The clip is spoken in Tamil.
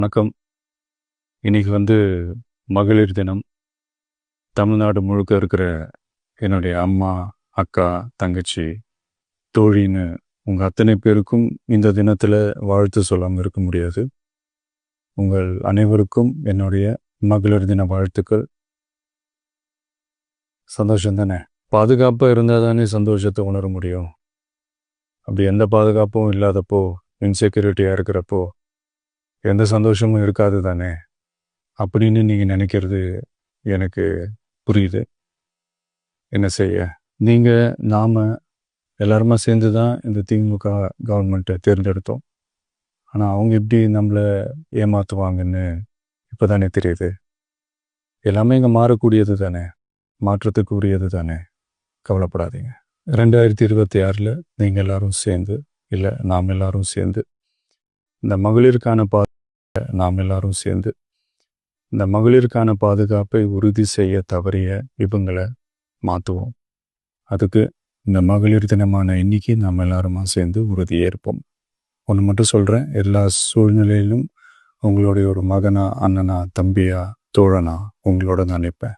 வணக்கம். இன்னைக்கு மகளிர் தினம். தமிழ்நாடு முழுக்க இருக்கிற என்னுடைய அம்மா, அக்கா, தங்கச்சி, தோழின்னு உங்கள் அத்தனை பேருக்கும் இந்த தினத்தில் வாழ்த்து சொல்லாமல் இருக்க முடியாது. உங்கள் அனைவருக்கும் என்னுடைய மகளிர் தின வாழ்த்துக்கள். சந்தோஷம் தானே? பாதுகாப்பாக இருந்தால் தானே சந்தோஷத்தை உணர முடியும். அப்படி எந்த பாதுகாப்பும் இல்லாதப்போ, இன்செக்யூரிட்டியாக இருக்கிறப்போ எந்த சந்தோஷமும் இருக்காது தானே அப்படின்னு நீங்கள் நினைக்கிறது எனக்கு புரியுது. என்ன செய்ய, நாம் எல்லாருமா சேர்ந்து தான் இந்த திமுக கவர்மெண்ட்டை தேர்ந்தெடுத்தோம். ஆனால் அவங்க எப்படி நம்மளை ஏமாற்றுவாங்கன்னு இப்போ தானே தெரியுது. எல்லாமே இங்கே மாறக்கூடியது தானே, மாற்றத்துக்கு உரியது தானே. கவலைப்படாதீங்க. 2026 நீங்கள் எல்லாரும் சேர்ந்து, இல்லை நாம் எல்லாரும் சேர்ந்து இந்த மகளிருக்கான நாம் எல்லாரும் சேர்ந்து இந்த மகளிருக்கான பாதுகாப்பை உறுதி செய்ய தவறிய இவங்களை மாற்றுவோம். அதுக்கு இந்த மகளிர் தினமான இன்னைக்கு நாம் எல்லாருமா சேர்ந்து உறுதியேற்போம். ஒன்று மட்டும் சொல்கிறேன், எல்லா சூழ்நிலையிலும் உங்களுடைய ஒரு மகனா, அண்ணனா, தம்பியா, தோழனா உங்களோட நான் நிற்பேன்.